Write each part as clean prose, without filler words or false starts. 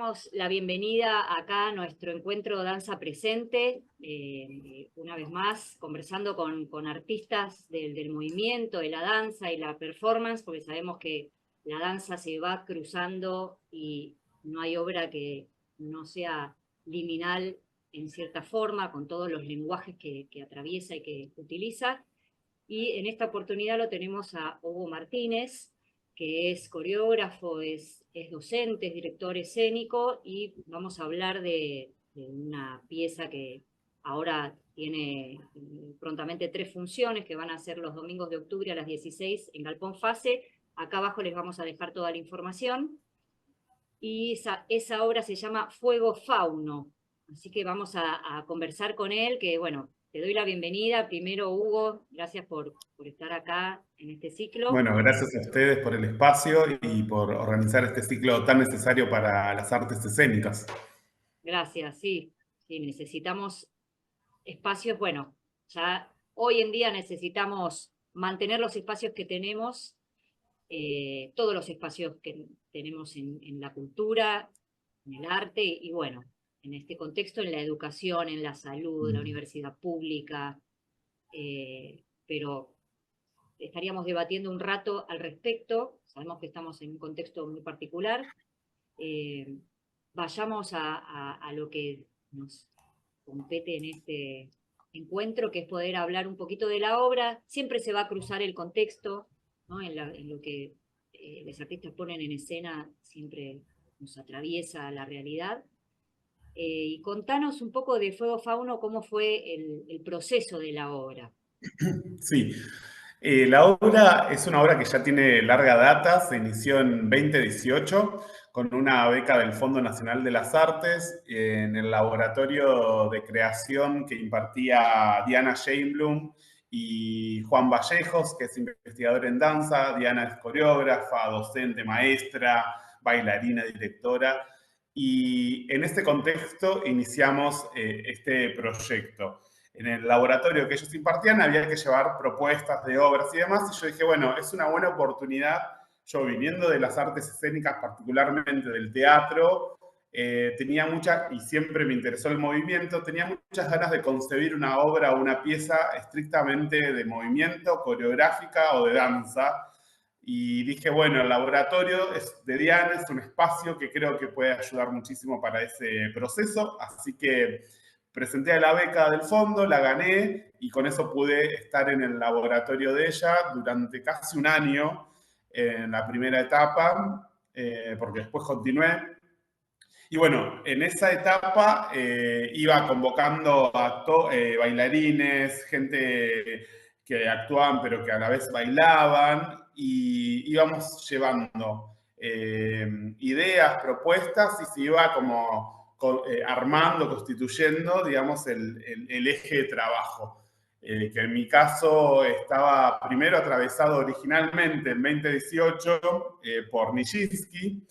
damos la bienvenida acá a nuestro encuentro Danza Presente, una vez más conversando con artistas del movimiento, de la danza y la performance, porque sabemos que la danza se va cruzando y no hay obra que no sea liminal en cierta forma, con todos los lenguajes que atraviesa y que utiliza. Y en esta oportunidad lo tenemos a Hugo Martínez, que es coreógrafo, es docente, es director escénico, y vamos a hablar de una pieza que ahora tiene prontamente 3 funciones, que van a ser los domingos de octubre a las 16 en Galpón Fase. Acá abajo les vamos a dejar toda la información. Y esa obra se llama Fuego Fauno. Así que vamos a conversar con él, que bueno, te doy la bienvenida. Primero, Hugo, gracias por estar acá en este ciclo. Bueno, gracias a ustedes por el espacio y por organizar este ciclo tan necesario para las artes escénicas. Gracias, sí, sí, necesitamos espacios, bueno, ya hoy en día necesitamos mantener los espacios que tenemos, todos los espacios que tenemos en la cultura, en el arte y bueno, en este contexto, en la educación, en la salud, la universidad pública, pero estaríamos debatiendo un rato al respecto. Sabemos que estamos en un contexto muy particular. Eh, Vayamos a lo que nos compete en este encuentro, que es poder hablar un poquito de la obra. Siempre se va a cruzar el contexto, ¿no? En lo que los artistas ponen en escena, siempre nos atraviesa la realidad. Y contanos un poco de Fuego Fauno, cómo fue el proceso de la obra. Sí, la obra es una obra que ya tiene larga data, se inició en 2018 con una beca del Fondo Nacional de las Artes en el laboratorio de creación que impartía Diana Sheinblum y Juan Vallejos, que es investigador en danza. Diana es coreógrafa, docente, maestra, bailarina, directora. Y en este contexto iniciamos este proyecto. En el laboratorio que ellos impartían había que llevar propuestas de obras y demás, y yo dije, bueno, es una buena oportunidad. Yo, viniendo de las artes escénicas, particularmente del teatro, tenía mucha, y siempre me interesó el movimiento, tenía muchas ganas de concebir una obra o una pieza estrictamente de movimiento, coreográfica o de danza. Y dije, bueno, el laboratorio de Diana es un espacio que creo que puede ayudar muchísimo para ese proceso, así que presenté a la beca del fondo, la gané y con eso pude estar en el laboratorio de ella durante casi un año en la primera etapa, porque después continué. Y bueno, en esa etapa iba convocando a bailarines, gente que actuaban pero que a la vez bailaban, y íbamos llevando ideas, propuestas, y se iba como armando, constituyendo, digamos, el eje de trabajo. Que en mi caso estaba primero atravesado originalmente en 2018 por Nijinsky,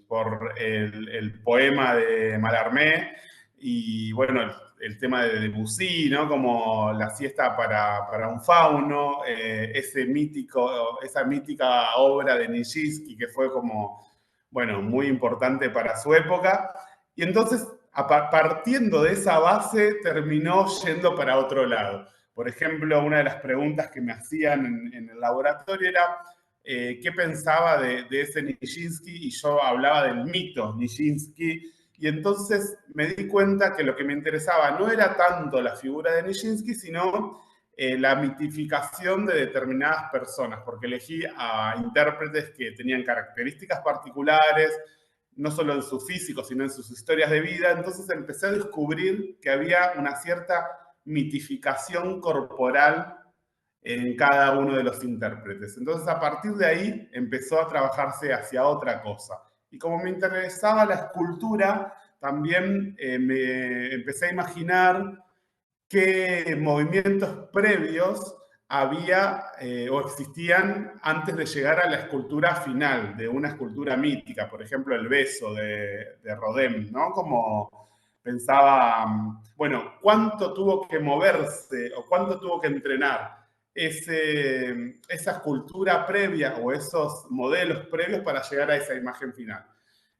por el poema de Mallarmé y bueno, el tema de Debussy, ¿no? Como la siesta para un fauno, esa mítica obra de Nijinsky que fue como, bueno, muy importante para su época. Y entonces, partiendo de esa base, terminó yendo para otro lado. Por ejemplo, una de las preguntas que me hacían en el laboratorio era qué pensaba de ese Nijinsky, y yo hablaba del mito Nijinsky, y entonces me di cuenta que lo que me interesaba no era tanto la figura de Nijinsky, sino la mitificación de determinadas personas, porque elegí a intérpretes que tenían características particulares, no solo en su físico, sino en sus historias de vida. Entonces empecé a descubrir que había una cierta mitificación corporal en cada uno de los intérpretes. Entonces, a partir de ahí, empezó a trabajarse hacia otra cosa. Y como me interesaba la escultura, también me empecé a imaginar qué movimientos previos había o existían antes de llegar a la escultura final, de una escultura mítica, por ejemplo, el beso de Rodin, ¿no? Como pensaba, bueno, ¿cuánto tuvo que moverse o cuánto tuvo que entrenar esa escultura previa o esos modelos previos para llegar a esa imagen final?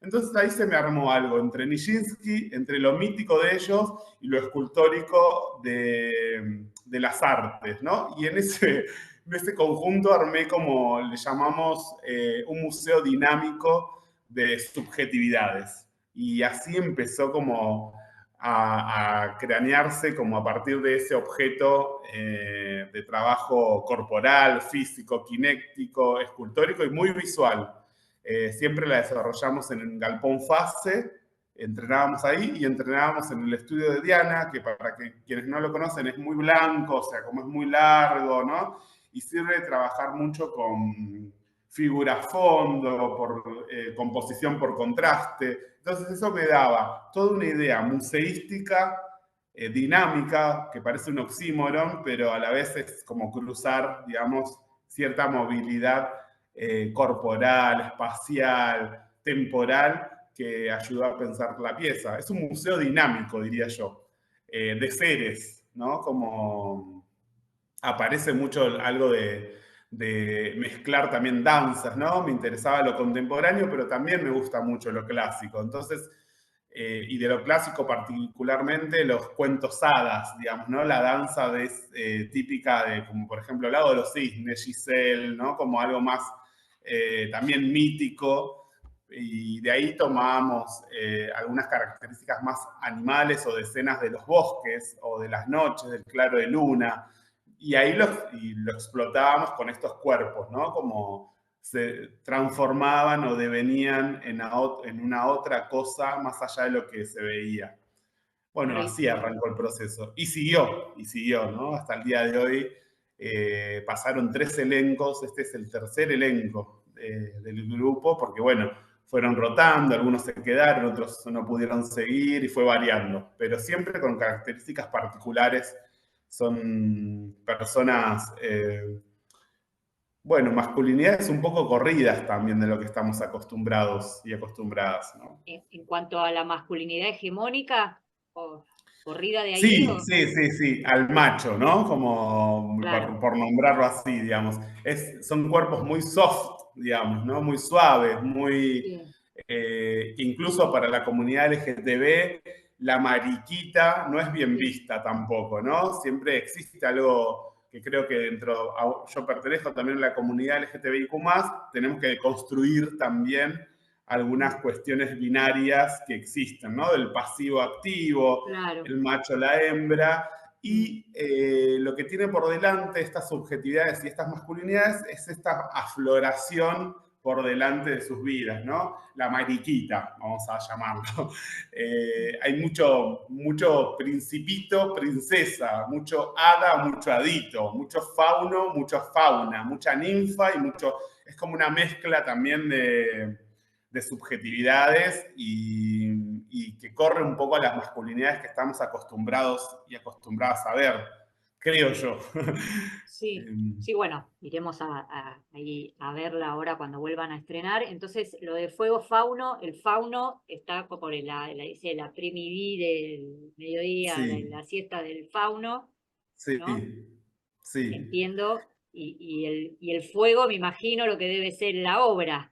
Entonces ahí se me armó algo entre Nijinsky, entre lo mítico de ellos y lo escultórico de las artes, ¿no? Y en ese conjunto armé como le llamamos un museo dinámico de subjetividades. Y así empezó como a cranearse como a partir de ese objeto de trabajo corporal, físico, kinético, escultórico y muy visual. Siempre la desarrollamos en el Galpón Fase, entrenábamos ahí y entrenábamos en el estudio de Diana, que para quienes no lo conocen es muy blanco, o sea, como es muy largo, ¿no? Y sirve de trabajar mucho con figura fondo, por composición por contraste. Entonces eso me daba toda una idea museística, dinámica, que parece un oxímoron, pero a la vez es como cruzar, digamos, cierta movilidad corporal, espacial, temporal, que ayuda a pensar la pieza. Es un museo dinámico, diría yo, de seres, ¿no? Como aparece mucho algo de mezclar también danzas, ¿no? Me interesaba lo contemporáneo, pero también me gusta mucho lo clásico. Entonces, y de lo clásico particularmente los cuentos hadas, digamos, ¿no? La danza típica de, como por ejemplo, el lago de los cisnes, Giselle, ¿no? Como algo más también mítico. Y de ahí tomamos algunas características más animales o de escenas de los bosques o de las noches, del claro de luna. Y ahí lo explotábamos con estos cuerpos, ¿no? Como se transformaban o devenían en una otra cosa más allá de lo que se veía. Bueno, así Buenísimo. arrancó el proceso. Y siguió, ¿no? Hasta el día de hoy pasaron 3 elencos, este es el tercer elenco del grupo, porque bueno, fueron rotando, algunos se quedaron, otros no pudieron seguir y fue variando, pero siempre con características particulares. Son personas bueno, masculinidades un poco corridas también de lo que estamos acostumbrados y acostumbradas, ¿no? En cuanto a la masculinidad hegemónica, o corrida de ahí, Sí, o sí, sí, sí, al macho, ¿no? Como claro, por nombrarlo así, digamos. Son cuerpos muy soft, digamos, ¿no? Muy suaves, muy... sí, incluso para la comunidad LGTB, la mariquita no es bien sí, vista tampoco, ¿no? Siempre existe algo que creo que yo pertenezco también a la comunidad LGTBIQ+, tenemos que construir también algunas cuestiones binarias que existen, ¿no? Del pasivo activo, claro. el macho, la hembra, Mm. y lo que tiene por delante estas subjetividades y estas masculinidades es esta afloración por delante de sus vidas, ¿no? La mariquita, vamos a llamarlo. Hay mucho principito, princesa, mucho hada, mucho hadito, mucho fauno, mucho fauna, mucha ninfa y mucho... Es como una mezcla también de subjetividades y que corre un poco a las masculinidades que estamos acostumbrados y acostumbradas a ver, creo yo. Sí, sí, bueno, iremos ahí a verla ahora cuando vuelvan a estrenar. Entonces, lo de Fuego Fauno, el fauno está por dice la primiví del mediodía, Sí, la siesta del fauno, sí, ¿no? sí. Entiendo. Y el fuego, me imagino lo que debe ser la obra.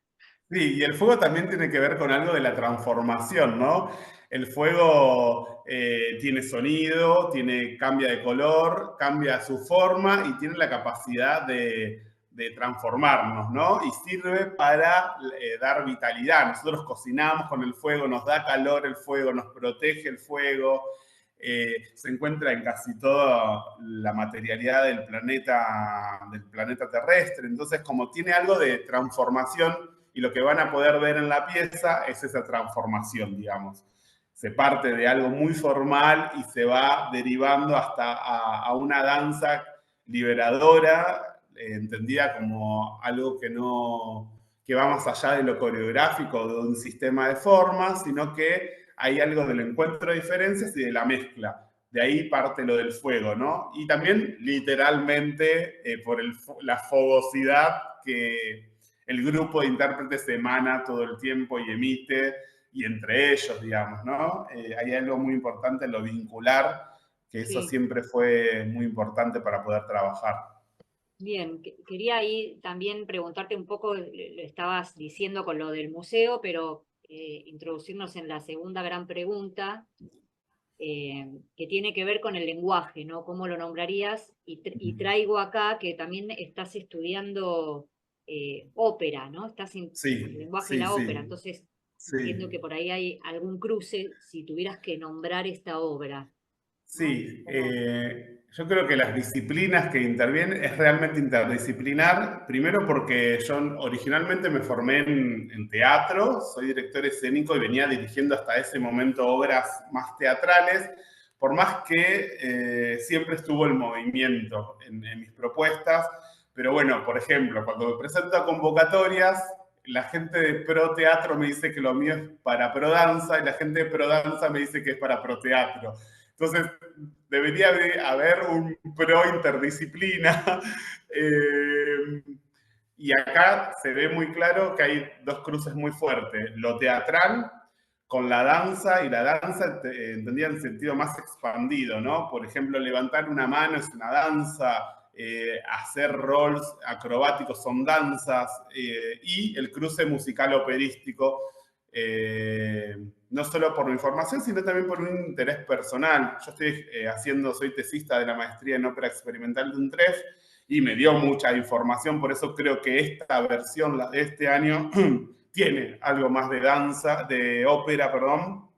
Sí, y el fuego también tiene que ver con algo de la transformación, ¿no? El fuego tiene sonido, cambia de color, cambia su forma y tiene la capacidad de transformarnos, ¿no? Y sirve para dar vitalidad. Nosotros cocinamos con el fuego, nos da calor el fuego, nos protege el fuego. Se encuentra en casi toda la materialidad del planeta terrestre. Entonces, como tiene algo de transformación, y lo que van a poder ver en la pieza es esa transformación, digamos. Se parte de algo muy formal y se va derivando hasta a una danza liberadora, entendida como algo que va más allá de lo coreográfico, de un sistema de formas, sino que hay algo del encuentro de diferencias y de la mezcla. De ahí parte lo del fuego, ¿no? Y también literalmente por la fogosidad que el grupo de intérpretes emana todo el tiempo y emite, y entre ellos, digamos, ¿no? Hay algo muy importante en lo vincular, que eso Sí, siempre fue muy importante para poder trabajar. bien. Quería ahí también preguntarte un poco, lo estabas diciendo con lo del museo, pero introducirnos en la segunda gran pregunta, que tiene que ver con el lenguaje, ¿no? ¿Cómo lo nombrarías? Y traigo acá que también estás estudiando ópera, ¿no? Estás en el Sí, lenguaje de sí, la ópera, sí, entonces entiendo que sí. por ahí hay algún cruce si tuvieras que nombrar esta obra, ¿no? Sí, yo creo que las disciplinas que intervienen es realmente interdisciplinar, primero porque yo originalmente me formé en teatro, soy director escénico y venía dirigiendo hasta ese momento obras más teatrales, por más que siempre estuvo el movimiento en mis propuestas, pero bueno, por ejemplo, cuando me presento a convocatorias, la gente de pro teatro me dice que lo mío es para pro danza y la gente de pro danza me dice que es para pro teatro. Entonces, debería haber un pro interdisciplina. Y acá se ve muy claro que hay dos cruces muy fuertes. Lo teatral con la danza, y la danza entendía en sentido más expandido, ¿no? Por ejemplo, levantar una mano es una danza, hacer roles acrobáticos son danzas, y el cruce musical operístico, no solo por mi formación, sino también por un interés personal. Yo estoy soy tesista de la maestría en ópera experimental de UNTREF y me dio mucha información, por eso creo que esta versión, la de este año, tiene algo más de danza, de ópera, perdón,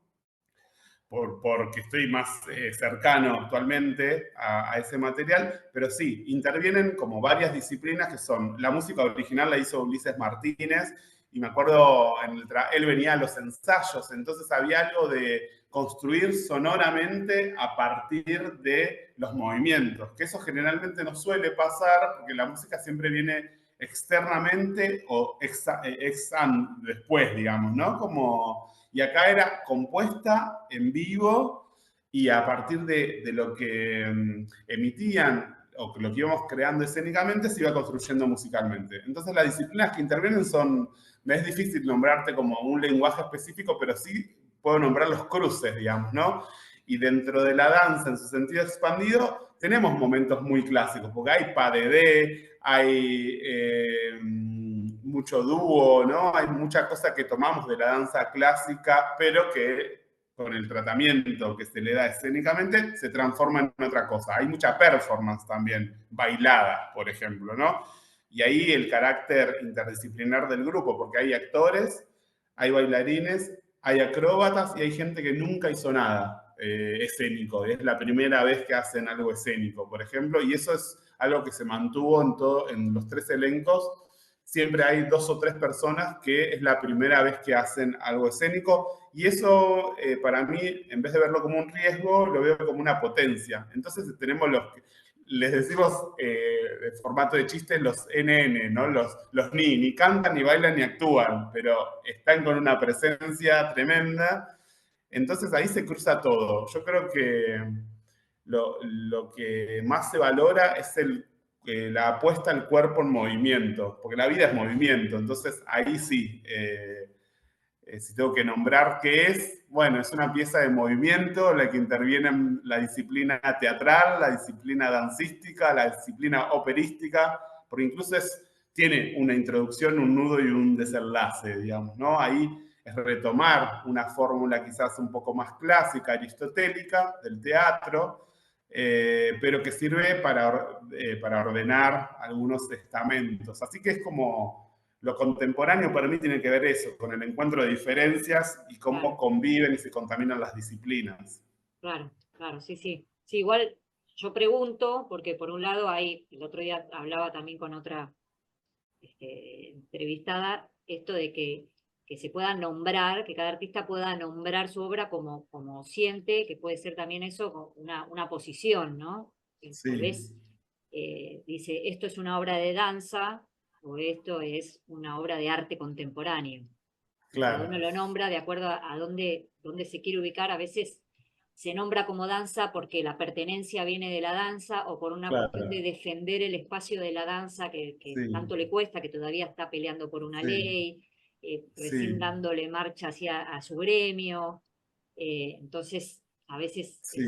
porque estoy más cercano actualmente a ese material, pero sí, intervienen como varias disciplinas que son, la música original la hizo Ulises Martínez, y me acuerdo, él venía a los ensayos, entonces había algo de construir sonoramente a partir de los movimientos, que eso generalmente no suele pasar, porque la música siempre viene externamente o después, digamos, ¿no? Como y acá era compuesta en vivo y a partir de lo que emitían o lo que íbamos creando escénicamente se iba construyendo musicalmente. Entonces las disciplinas que intervienen son, me es difícil nombrarte como un lenguaje específico, pero sí puedo nombrar los cruces, digamos, ¿no? Y dentro de la danza, en su sentido expandido, tenemos momentos muy clásicos, porque hay pas de deux, hay mucho dúo, ¿no? Hay muchas cosas que tomamos de la danza clásica, pero que con el tratamiento que se le da escénicamente se transforma en otra cosa. Hay mucha performance también, bailada, por ejemplo, ¿no? Y ahí el carácter interdisciplinar del grupo, porque hay actores, hay bailarines, hay acróbatas y hay gente que nunca hizo nada escénico. Es la primera vez que hacen algo escénico, por ejemplo, y eso es algo que se mantuvo en los tres elencos. Siempre hay dos o tres personas que es la primera vez que hacen algo escénico, y eso para mí, en vez de verlo como un riesgo, lo veo como una potencia. Entonces tenemos les decimos de formato de chiste, los NN, ¿no? Los ni cantan, ni bailan, ni actúan, pero están con una presencia tremenda. Entonces ahí se cruza todo. Yo creo que lo que más se valora es la apuesta al cuerpo en movimiento, porque la vida es movimiento. Entonces ahí sí, si tengo que nombrar qué es, bueno, es una pieza de movimiento la que interviene en la disciplina teatral, la disciplina dancística, la disciplina operística, porque incluso tiene una introducción, un nudo y un desenlace, digamos, ¿no? Ahí es retomar una fórmula quizás un poco más clásica, aristotélica, del teatro, pero que sirve para ordenar algunos estamentos. Así que es como lo contemporáneo para mí tiene que ver eso, con el encuentro de diferencias y cómo Claro, conviven y se contaminan las disciplinas. claro, claro, sí, sí. Sí, igual yo pregunto, porque por un lado hay, el otro día hablaba también con otra entrevistada, esto de que se pueda nombrar, que cada artista pueda nombrar su obra como siente, que puede ser también eso, una posición, ¿no? Tal Sí, vez dice, esto es una obra de danza o esto es una obra de arte contemporáneo. Y cada uno claro, lo nombra de acuerdo a dónde se quiere ubicar. A veces se nombra como danza porque la pertenencia viene de la danza o por una cuestión de claro, defender el espacio de la danza que sí, tanto le cuesta, que todavía está peleando por una sí, ley, recién sí, dándole marcha hacia a su gremio. Entonces, a veces es sí.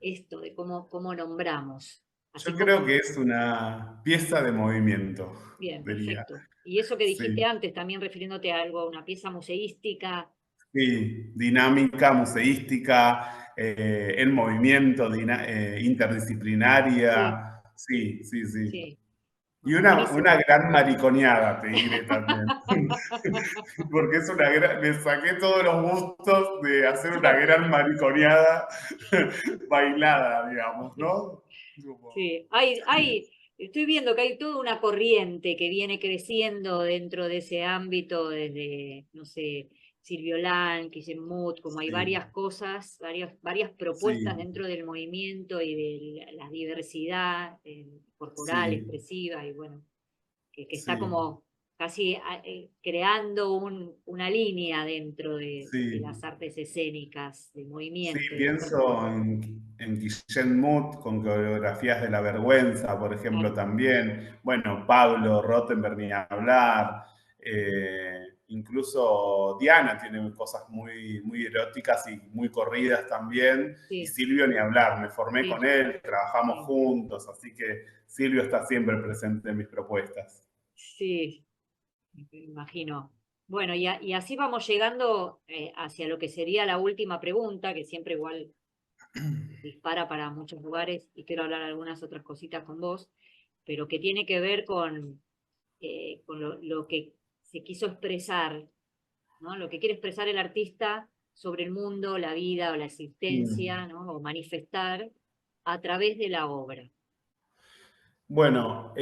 esto de cómo nombramos. Así Yo como, creo que es una pieza de movimiento, bien, diría. perfecto. Y eso que dijiste Sí, antes, también refiriéndote a algo, una pieza museística, Sí, dinámica, museística, en movimiento, Sí, interdisciplinaria. Sí, sí, sí. sí. Y Bueno, una buenísimo. gran mariconeada, te diré también. Porque es una gran, me saqué todos los gustos de hacer una gran mariconeada bailada, digamos, ¿no? Sí, estoy viendo que hay toda una corriente que viene creciendo dentro de ese ámbito, desde, no sé, Silvio Lang, Guillemot, como hay Sí, varias cosas, varias propuestas sí, dentro del movimiento y de la diversidad corporal, sí, expresiva, y bueno, que está sí, como casi creando una línea dentro de sí. las artes escénicas, del Sí, movimiento y la pienso performance. en Guillermo Muth con coreografías de la vergüenza, por ejemplo, Claro, también. Bueno, Pablo Rottenberg ni hablar. Incluso Diana tiene cosas muy, muy eróticas y muy corridas también. Y sí, Silvio ni hablar. Me formé sí, con él, trabajamos sí. juntos, así que Silvio está siempre presente en mis propuestas. Sí, me imagino. Bueno, y así vamos llegando hacia lo que sería la última pregunta, que siempre igual dispara para muchos lugares y quiero hablar algunas otras cositas con vos, pero que tiene que ver con lo que se quiso expresar, ¿no? Lo que quiere expresar el artista sobre el mundo, la vida o la Mm. existencia, ¿no? O manifestar a través de la obra. Bueno,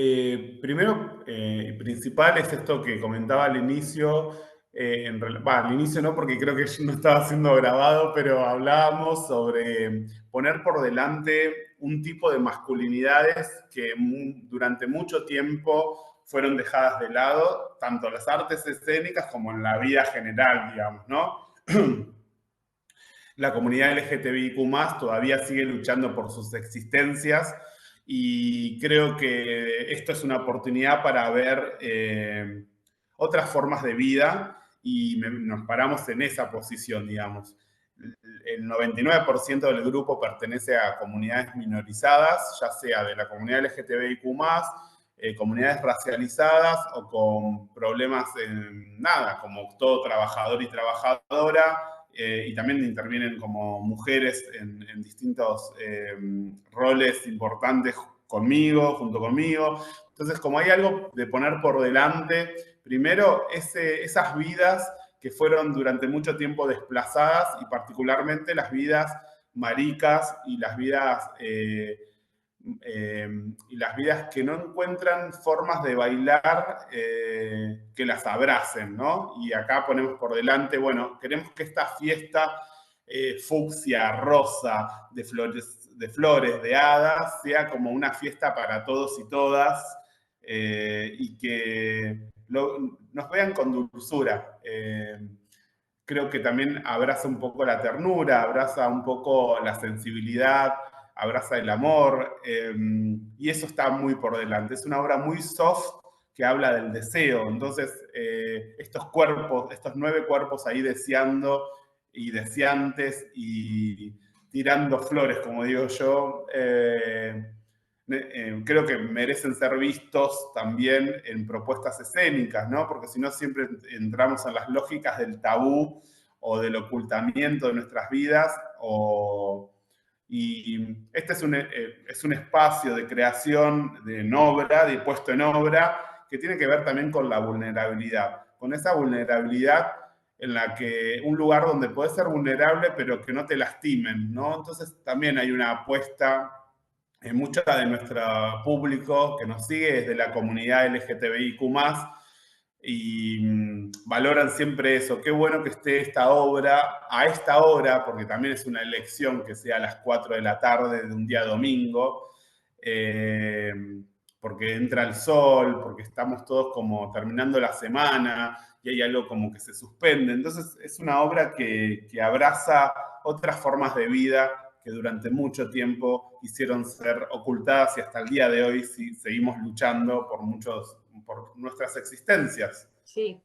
primero y principal es esto que comentaba al inicio, al inicio no porque creo que no estaba siendo grabado, pero hablábamos sobre poner por delante un tipo de masculinidades que durante mucho tiempo fueron dejadas de lado, tanto en las artes escénicas como en la vida general, digamos, ¿no? La comunidad LGTBIQ todavía sigue luchando por sus existencias y creo que esto es una oportunidad para ver otras formas de vida y nos paramos en esa posición, digamos. El 99% del grupo pertenece a comunidades minorizadas, ya sea de la comunidad LGTBIQ+, comunidades racializadas o con problemas en nada, como todo trabajador y trabajadora, y también intervienen como mujeres en distintos roles importantes conmigo, junto conmigo. Entonces, como hay algo de poner por delante, primero esas vidas que fueron durante mucho tiempo desplazadas y particularmente las vidas maricas y las vidas que no encuentran formas de bailar que las abracen, ¿no? Y acá ponemos por delante, bueno, queremos que esta fiesta fucsia, rosa, de hadas, sea como una fiesta para todos y todas y que nos vean con dulzura. Creo que también abraza un poco la ternura, abraza un poco la sensibilidad, abraza el amor, y eso está muy por delante. Es una obra muy soft que habla del deseo. Entonces, estos cuerpos, estos 9 cuerpos ahí deseando y deseantes y tirando flores, como digo yo, creo que merecen ser vistos también en propuestas escénicas, ¿no? Porque si no siempre entramos en las lógicas del tabú o del ocultamiento de nuestras vidas. Y este es un espacio de creación en obra, de puesto en obra, que tiene que ver también con la vulnerabilidad, con esa vulnerabilidad en la que un lugar donde puedes ser vulnerable pero que no te lastimen, ¿no? Entonces también hay una apuesta en mucho de nuestro público que nos sigue es de la comunidad LGTBIQ+, y valoran siempre eso. Qué bueno que esté esta obra a esta hora, porque también es una elección que sea a las 4 de la tarde de un día domingo, eh, porque entra el sol, porque estamos todos como terminando la semana y hay algo como que se suspende. Entonces es una obra que abraza otras formas de vida que durante mucho tiempo quisieron ser ocultadas y hasta el día de hoy sí, seguimos luchando por nuestras existencias. Sí.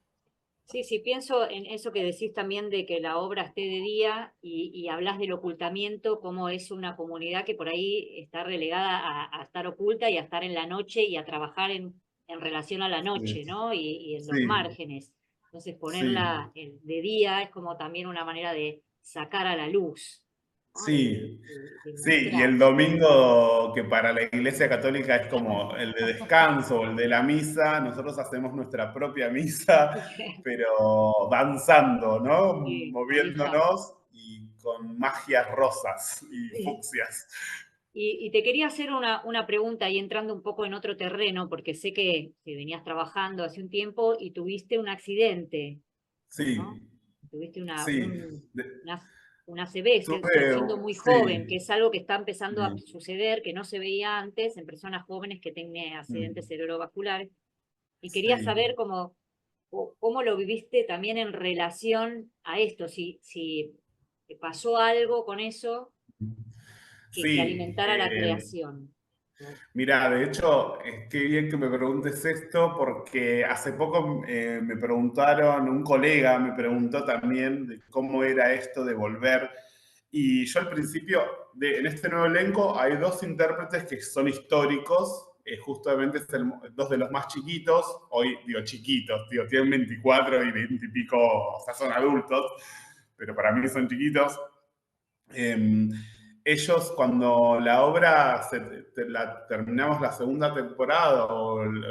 Sí, sí, pienso en eso que decís también de que la obra esté de día y hablas del ocultamiento, como es una comunidad que por ahí está relegada a estar oculta y a estar en la noche y a trabajar en relación a la noche, Sí, ¿no? Y en los sí, márgenes. Entonces sí, ponerla de día es como también una manera de sacar a la luz, ¿no? sí. De Sí, y mostrar. el domingo, que para la Iglesia Católica es como el de descanso o el de la misa, nosotros hacemos nuestra propia misa, pero danzando, ¿no? Sí, ahí está. Moviéndonos y con magias rosas y Sí. fucsias. Y te quería hacer una pregunta y entrando un poco en otro terreno, porque sé que venías trabajando hace un tiempo y tuviste un accidente, ¿no? Sí, Tuviste sí. una, una ACV, siendo muy joven, que Sí, es algo que está empezando a sí. suceder, que no se veía antes en personas jóvenes que tienen accidentes Mm, cerebrovasculares. Y quería sí. saber cómo lo viviste también en relación a esto, si te pasó algo con eso que Sí, alimentara la creación. mira, de hecho, qué bien que me preguntes esto porque hace poco me preguntaron, un colega me preguntó también de cómo era esto de volver. Y yo al principio, en este nuevo elenco hay dos intérpretes que son históricos, justamente dos de los más chiquitos, hoy digo chiquitos, digo, tienen 24 y 20 y pico, o sea, son adultos, pero para mí son chiquitos. Eh, Ellos cuando la obra terminamos la segunda temporada con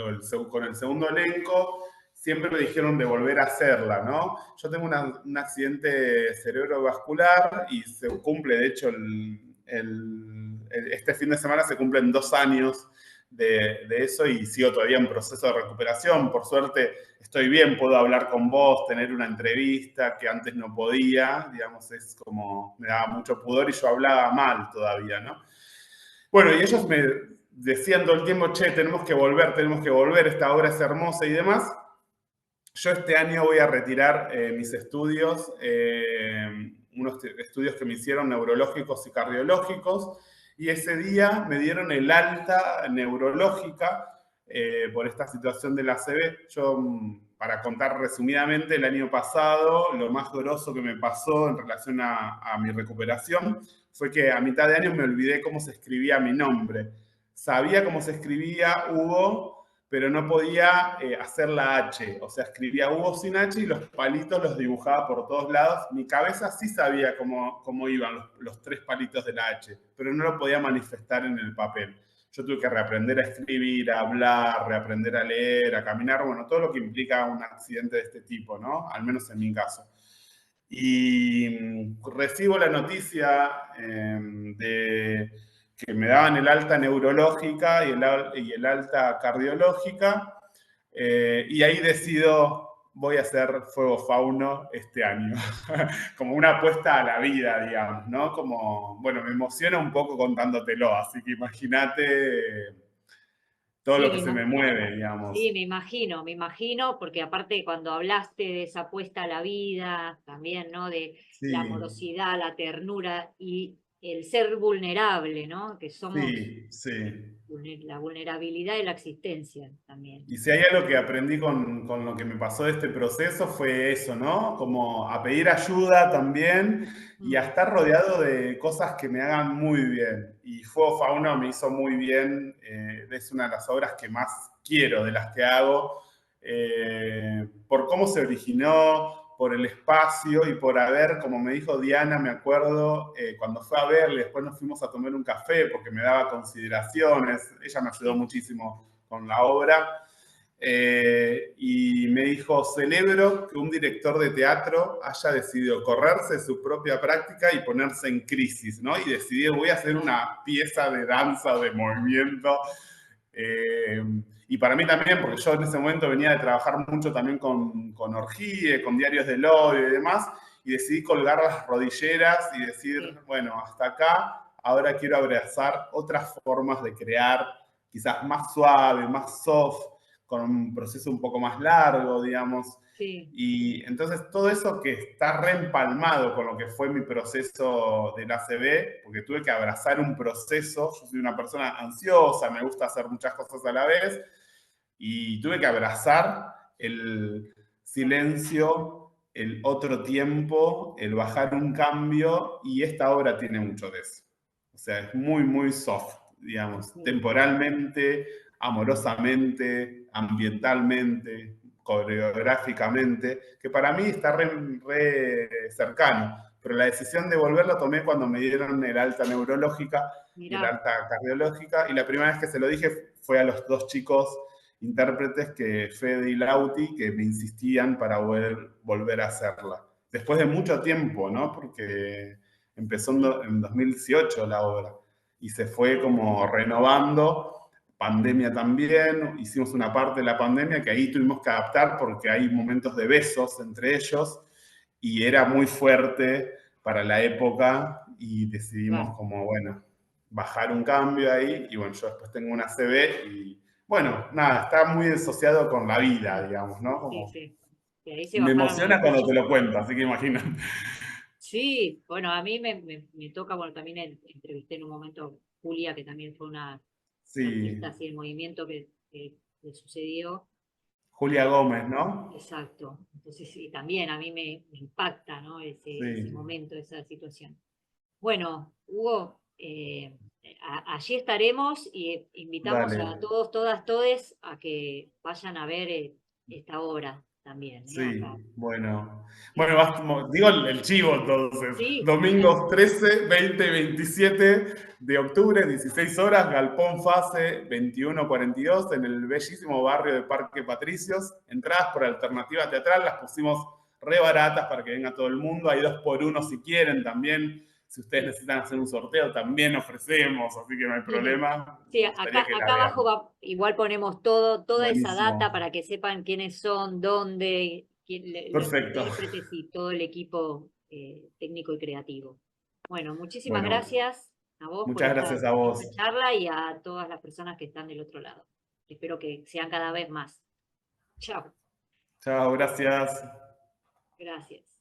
el segundo elenco, siempre me dijeron de volver a hacerla, ¿no? Yo tengo un accidente cerebrovascular y se cumple, de hecho, este fin de semana se cumplen 2 años de eso y sigo todavía en proceso de recuperación. Por suerte estoy bien, puedo hablar con vos, tener una entrevista que antes no podía, digamos, es como, me daba mucho pudor y yo hablaba mal todavía, ¿no? Bueno, y ellos me decían todo el tiempo, che, tenemos que volver, esta obra es hermosa y demás. Yo este año voy a retirar mis estudios, unos estudios que me hicieron neurológicos y cardiológicos, y ese día me dieron el alta neurológica por esta situación de la ACV. Yo, para contar resumidamente, el año pasado lo más grosso que me pasó en relación a mi recuperación fue que a mitad de año me olvidé cómo se escribía mi nombre. Sabía cómo se escribía Hugo, pero no podía hacer la H. O sea, escribía Hugo sin H y los palitos los dibujaba por todos lados. Mi cabeza sí sabía cómo iban los 3 palitos de la H, pero no lo podía manifestar en el papel. Yo tuve que reaprender a escribir, a hablar, reaprender a leer, a caminar, bueno, todo lo que implica un accidente de este tipo, ¿no? Al menos en mi caso. Y recibo la noticia de que me daban el alta neurológica y el alta cardiológica, y ahí decido, voy a hacer Fuego Fauno este año, como una apuesta a la vida, digamos, ¿no? Como, bueno, me emociona un poco contándotelo, así que imagínate todo Sí, lo que se me mueve, digamos. sí, me imagino, porque aparte cuando hablaste de esa apuesta a la vida, también, ¿no? De la Sí, amorosidad, la ternura y el ser vulnerable, ¿no? Que somos sí, sí. la vulnerabilidad de la existencia también. Y si hay algo que aprendí con lo que me pasó de este proceso fue eso, ¿no? Como a pedir ayuda también y a Mm, estar rodeado de cosas que me hagan muy bien. Y Fuego Fauna me hizo muy bien, es una de las obras que más quiero de las que hago, por cómo se originó, por el espacio y por haber, como me dijo Diana, me acuerdo, cuando fue a verle, después nos fuimos a tomar un café porque me daba consideraciones, ella me ayudó sí, muchísimo con la obra. Y me dijo, celebro que un director de teatro haya decidido correrse de su propia práctica y ponerse en crisis, ¿no? Y decidió, voy a hacer una pieza de danza, de movimiento. Eh, y para mí también, porque yo en ese momento venía de trabajar mucho también con Orgíe, con Diarios del Odio y demás, y decidí colgar las rodilleras y decir, sí, bueno, hasta acá, ahora quiero abrazar otras formas de crear, quizás más suave, más soft, con un proceso un poco más largo, digamos. sí, Y entonces todo eso que está reempalmado con lo que fue mi proceso del ACV, porque tuve que abrazar un proceso, yo soy una persona ansiosa, me gusta hacer muchas cosas a la vez, y tuve que abrazar el silencio, el otro tiempo, el bajar un cambio, y esta obra tiene mucho de eso. O sea, es muy, muy soft, digamos, sí. temporalmente, amorosamente, ambientalmente. coreográficamente, que para mí está re cercano. Pero la decisión de volver la tomé cuando me dieron el alta neurológica y el Mirá, alta cardiológica, y la primera vez que se lo dije fue a los dos chicos intérpretes, que Fede y Lauti, que me insistían para volver a hacerla. Después de mucho tiempo, ¿no? Porque empezó en 2018 la obra y se fue como renovando. Pandemia también, hicimos una parte de la pandemia que ahí tuvimos que adaptar porque hay momentos de besos entre ellos y era muy fuerte para la época y decidimos claro. como, bueno, bajar un cambio ahí y bueno, yo después tengo una CB y bueno, nada, está muy asociado con la vida, Sí, digamos, ¿no? sí, Como, sí. Y ahí se me bajaron emociona el... cuando te lo cuento, así que imagínate. Sí, bueno, a mí me toca, bueno, también entrevisté en un momento Julia, que también fue una artista Sí, así del movimiento que le sucedió. Julia Gómez, ¿no? Exacto. Entonces, sí, también a mí me impacta, ¿no? Ese Sí, momento, esa situación. Bueno, Hugo, allí estaremos y invitamos dale. a todos, todas, todes a que vayan a ver esta obra también, ¿eh? Acá. Sí, bueno. Bueno, Eh, digo el chivo entonces. sí, Domingos 13, 20 y 27 de octubre, 16 horas, Galpón Fase 2142, en el bellísimo barrio de Parque Patricios. Entradas por alternativa teatral, las pusimos re baratas para que venga todo el mundo. Hay 2 por 1 si quieren también. Si ustedes sí. necesitan hacer un sorteo, también ofrecemos, así que no hay problema. Sí, Me gustaría que la acá abajo vean. igual ponemos toda esa data Buenísimo. para que sepan quiénes son, dónde, los Perfecto. intérpretes y todo el equipo técnico y creativo. Bueno, muchísimas Bueno, gracias a vos por muchas gracias a esta vos. charla y a todas las personas que están del otro lado. Espero que sean cada vez más. Chao. Chao, gracias. Gracias.